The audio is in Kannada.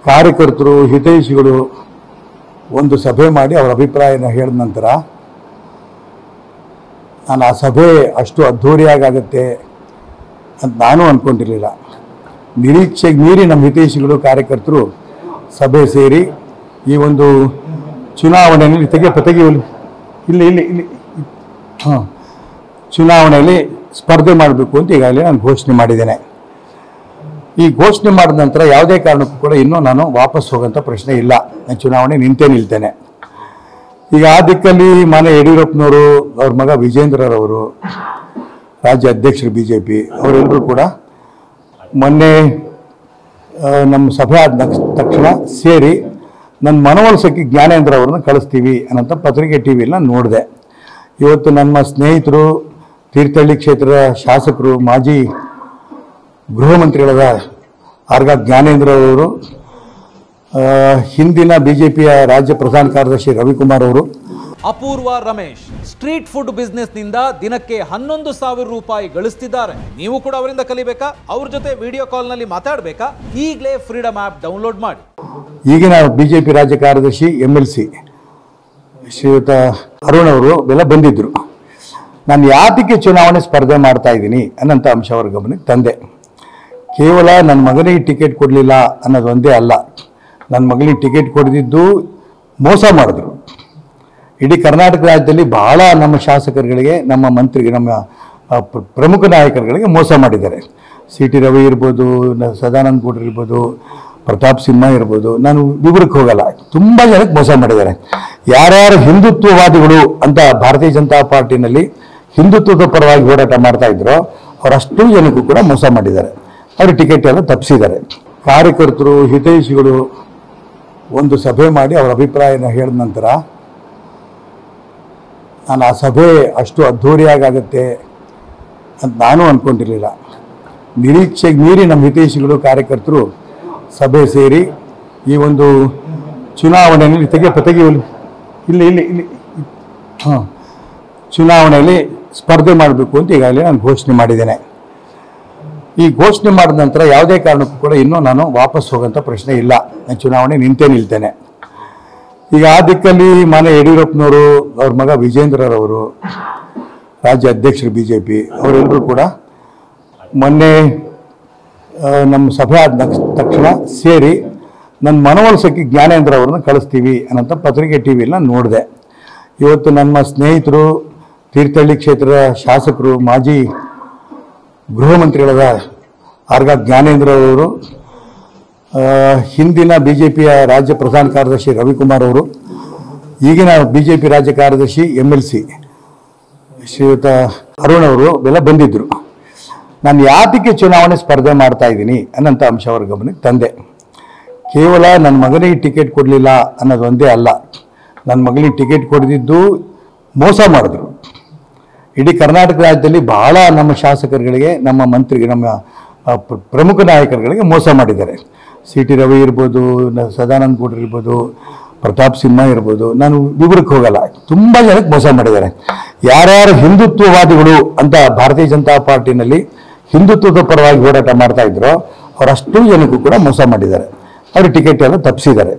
ಕಾರ್ಯಕರ್ತರು ಹಿತೈಷಿಗಳು ಒಂದು ಸಭೆ ಮಾಡಿ ಅವರ ಅಭಿಪ್ರಾಯನ ಹೇಳಿದ ನಂತರ ನಾನು ಆ ಸಭೆ ಅಷ್ಟು ಅದ್ಧೂರಿಯಾಗುತ್ತೆ ಅಂತ ನಾನು ಅಂದ್ಕೊಂಡಿರಲಿಲ್ಲ. ನಿರೀಕ್ಷೆಗೆ ಮೀರಿ ನಮ್ಮ ಹಿತೈಷಿಗಳು ಕಾರ್ಯಕರ್ತರು ಸಭೆ ಸೇರಿ ಈ ಒಂದು ಚುನಾವಣೆಯಲ್ಲಿ ಚುನಾವಣೆಯಲ್ಲಿ ಸ್ಪರ್ಧೆ ಮಾಡಬೇಕು ಅಂತ ಈಗಾಗಲೇ ನಾನು ಘೋಷಣೆ ಮಾಡಿದ್ದೇನೆ. ಈ ಘೋಷಣೆ ಮಾಡಿದ ನಂತರ ಯಾವುದೇ ಕಾರಣಕ್ಕೂ ಕೂಡ ಇನ್ನೂ ನಾನು ವಾಪಸ್ ಹೋಗೋಂಥ ಪ್ರಶ್ನೆ ಇಲ್ಲ. ನಾನು ಚುನಾವಣೆ ನಿಲ್ತೇನೆ. ಈಗ ಆ ದಿಕ್ಕಲ್ಲಿ ಮಾನ್ಯ ಯಡಿಯೂರಪ್ಪನವರು, ಅವ್ರ ಮಗ ವಿಜೇಂದ್ರರವರು, ರಾಜ್ಯ ಅಧ್ಯಕ್ಷರು BJP ಅವರೆಲ್ಲರೂ ಕೂಡ ಮೊನ್ನೆ ನಮ್ಮ ಸಭೆ ಆದ ತಕ್ಷಣ ಸೇರಿ ನನ್ನ ಮನವೊಲಿಸೋಕ್ಕೆ ಜ್ಞಾನೇಂದ್ರ ಅವ್ರನ್ನ ಕಳಿಸ್ತೀವಿ ಅನ್ನೋಂಥ ಪತ್ರಿಕೆ TVಯಲ್ಲಿ ನಾನು ನೋಡಿದೆ. ಇವತ್ತು ನಮ್ಮ ಸ್ನೇಹಿತರು ತೀರ್ಥಹಳ್ಳಿ ಕ್ಷೇತ್ರದ ಶಾಸಕರು, ಮಾಜಿ ಗೃಹ ಮಂತ್ರಿಗಳಾದ ಆರ್ಗ ಜ್ಞಾನೇಂದ್ರ ಅವರು, ಹಿಂದಿನ BJPಯ ರಾಜ್ಯ ಪ್ರಧಾನ ಕಾರ್ಯದರ್ಶಿ ರವಿಕುಮಾರ್ ಅವರು, ಅಪೂರ್ವ ರಮೇಶ್ ಸ್ಟ್ರೀಟ್ ಫುಡ್ ಬಿಸ್ನೆಸ್ ನಿಂದ ದಿನಕ್ಕೆ 11,000 ರೂಪಾಯಿ ಗಳಿಸ್ತಿದ್ದಾರೆ. ನೀವು ಕೂಡ ಅವರಿಂದ ಕಲಿಬೇಕಾ? ಅವ್ರ ಜೊತೆ ವಿಡಿಯೋ ಕಾಲ್ ನಲ್ಲಿ ಮಾತಾಡಬೇಕಾ? ಈಗಲೇ ಫ್ರೀಡಮ್ ಆಪ್ ಡೌನ್ಲೋಡ್ ಮಾಡಿ. ಈಗಿನ BJP ರಾಜ್ಯ ಕಾರ್ಯದರ್ಶಿ MLC ಶ್ರೀಯುತ ಅರುಣ್ ಅವರು ಎಲ್ಲ ಬಂದಿದ್ರು. ನಾನು ಯಾತಕ್ಕೆ ಚುನಾವಣೆ ಸ್ಪರ್ಧೆ ಮಾಡ್ತಾ ಇದ್ದೀನಿ ಅನ್ನೋಂಥ ಅಂಶ ಅವರ ಗಮನಕ್ಕೆ ತಂದೆ. ಕೇವಲ ನನ್ನ ಮಗನಿಗೆ ಟಿಕೆಟ್ ಕೊಡಲಿಲ್ಲ ಅನ್ನೋದು ಒಂದೇ ಅಲ್ಲ, ನನ್ನ ಮಗನಿಗೆ ಟಿಕೆಟ್ ಕೊಡದಿದ್ದು ಮೋಸ ಮಾಡಿದ್ರು. ಇಡೀ ಕರ್ನಾಟಕ ರಾಜ್ಯದಲ್ಲಿ ಬಹಳ ನಮ್ಮ ಶಾಸಕರುಗಳಿಗೆ, ನಮ್ಮ ಮಂತ್ರಿಗೆ, ನಮ್ಮ ಪ್ರಮುಖ ನಾಯಕರುಗಳಿಗೆ ಮೋಸ ಮಾಡಿದ್ದಾರೆ. CT ರವಿ ಇರ್ಬೋದು, ಸದಾನಂದ ಗೌಡ್ರು ಇರ್ಬೋದು, ಪ್ರತಾಪ್ ಸಿಂಹ ಇರ್ಬೋದು, ನಾನು ವಿವರಕ್ಕೆ ಹೋಗಲ್ಲ. ತುಂಬ ಜನಕ್ಕೆ ಮೋಸ ಮಾಡಿದ್ದಾರೆ. ಯಾರ್ಯಾರು ಹಿಂದುತ್ವವಾದಿಗಳು ಅಂತ ಭಾರತೀಯ ಜನತಾ ಪಾರ್ಟಿನಲ್ಲಿ ಹಿಂದುತ್ವದ ಪರವಾಗಿ ಹೋರಾಟ ಮಾಡ್ತಾ ಇದ್ರೋ ಅವರಷ್ಟು ಜನಕ್ಕೂ ಕೂಡ ಮೋಸ ಮಾಡಿದ್ದಾರೆ. ಅವರು ಟಿಕೆಟ್ ಎಲ್ಲ ತಪ್ಪಿಸಿದ್ದಾರೆ. ಕಾರ್ಯಕರ್ತರು ಹಿತೈಷಿಗಳು ಒಂದು ಸಭೆ ಮಾಡಿ ಅವರ ಅಭಿಪ್ರಾಯನ ಹೇಳಿದ ನಂತರ ನಾನು ಆ ಸಭೆ ಅಷ್ಟು ಅದ್ಧೂರಿಯಾಗುತ್ತೆ ಅಂತ ನಾನು ಅಂದ್ಕೊಂಡಿರಲಿಲ್ಲ. ನಿರೀಕ್ಷೆಗೆ ಮೀರಿ ನಮ್ಮ ಹಿತೈಷಿಗಳು ಕಾರ್ಯಕರ್ತರು ಸಭೆ ಸೇರಿ ಈ ಒಂದು ಚುನಾವಣೆಯಲ್ಲಿ ಚುನಾವಣೆಯಲ್ಲಿ ಸ್ಪರ್ಧೆ ಮಾಡಬೇಕು ಅಂತ ಈಗಾಗಲೇ ನಾನು ಘೋಷಣೆ ಮಾಡಿದ್ದೇನೆ. ಈ ಘೋಷಣೆ ಮಾಡಿದ ನಂತರ ಯಾವುದೇ ಕಾರಣಕ್ಕೂ ಕೂಡ ಇನ್ನೂ ನಾನು ವಾಪಸ್ ಹೋಗೋಂಥ ಪ್ರಶ್ನೆ ಇಲ್ಲ. ನಾನು ಚುನಾವಣೆ ನಿಲ್ತೇನೆ. ಈಗ ಆ ದಿಕ್ಕಲ್ಲಿ ಮಾನ್ಯ ಯಡಿಯೂರಪ್ಪನವರು, ಅವ್ರ ಮಗ ವಿಜೇಂದ್ರರವರು, ರಾಜ್ಯ ಅಧ್ಯಕ್ಷರು BJP ಅವರೆಲ್ಲರೂ ಕೂಡ ಮೊನ್ನೆ ನಮ್ಮ ಸಭೆ ಆದ ತಕ್ಷಣ ಸೇರಿ ನನ್ನ ಮನವೊಲಿಸೋಕ್ಕೆ ಜ್ಞಾನೇಂದ್ರ ಅವ್ರನ್ನ ಕಳಿಸ್ತೀವಿ ಅನ್ನೋಂಥ ಪತ್ರಿಕೆ TVಯಲ್ಲಿ ನಾನು ನೋಡಿದೆ. ಇವತ್ತು ನಮ್ಮ ಸ್ನೇಹಿತರು ತೀರ್ಥಹಳ್ಳಿ ಕ್ಷೇತ್ರದ ಶಾಸಕರು, ಮಾಜಿ ಗೃಹ ಮಂತ್ರಿಗಳಾದ ಆರ್ಗ ಜ್ಞಾನೇಂದ್ರ ಅವರು, ಹಿಂದಿನ BJPಯ ರಾಜ್ಯ ಪ್ರಧಾನ ಕಾರ್ಯದರ್ಶಿ ರವಿಕುಮಾರ್ ಅವರು, ಈಗಿನ BJP ರಾಜ್ಯ ಕಾರ್ಯದರ್ಶಿ MLC ಶ್ರೀಯುತ ಅರುಣ್ ಅವರು ಎಲ್ಲ ಬಂದಿದ್ರು. ನಾನು ಯಾತಕ್ಕೆ ಚುನಾವಣೆ ಸ್ಪರ್ಧೆ ಮಾಡ್ತಾ ಇದ್ದೀನಿ ಅನ್ನೋಂಥ ಅಂಶ ಅವರ ಗಮನಕ್ಕೆ ತಂದೆ. ಕೇವಲ ನನ್ನ ಮಗನಿಗೆ ಟಿಕೆಟ್ ಕೊಡಲಿಲ್ಲ ಅನ್ನೋದು ಒಂದೇ ಅಲ್ಲ, ನನ್ನ ಮಗನಿಗೆ ಟಿಕೆಟ್ ಕೊಡದಿದ್ದು ಮೋಸ ಮಾಡಿದ್ರು. ಇಡೀ ಕರ್ನಾಟಕ ರಾಜ್ಯದಲ್ಲಿ ಬಹಳ ನಮ್ಮ ಶಾಸಕರುಗಳಿಗೆ, ನಮ್ಮ ಮಂತ್ರಿಗೆ, ನಮ್ಮ ಪ್ರಮುಖ ನಾಯಕರುಗಳಿಗೆ ಮೋಸ ಮಾಡಿದ್ದಾರೆ. CT ರವಿ ಇರ್ಬೋದು, ಸದಾನಂದ ಗೌಡ್ರು ಇರ್ಬೋದು, ಪ್ರತಾಪ್ ಸಿಂಹ ಇರ್ಬೋದು, ನಾನು ವಿವರಕ್ಕೆ ಹೋಗಲ್ಲ. ತುಂಬ ಜನಕ್ಕೆ ಮೋಸ ಮಾಡಿದ್ದಾರೆ. ಯಾರ್ಯಾರು ಹಿಂದುತ್ವವಾದಿಗಳು ಅಂತ ಭಾರತೀಯ ಜನತಾ ಪಾರ್ಟಿನಲ್ಲಿ ಹಿಂದುತ್ವದ ಪರವಾಗಿ ಹೋರಾಟ ಮಾಡ್ತಾ ಇದ್ರೋ ಅವರಷ್ಟು ಜನಕ್ಕೂ ಕೂಡ ಮೋಸ ಮಾಡಿದ್ದಾರೆ. ಅವರು ಟಿಕೆಟ್ ಎಲ್ಲ ತಪ್ಪಿಸಿದ್ದಾರೆ.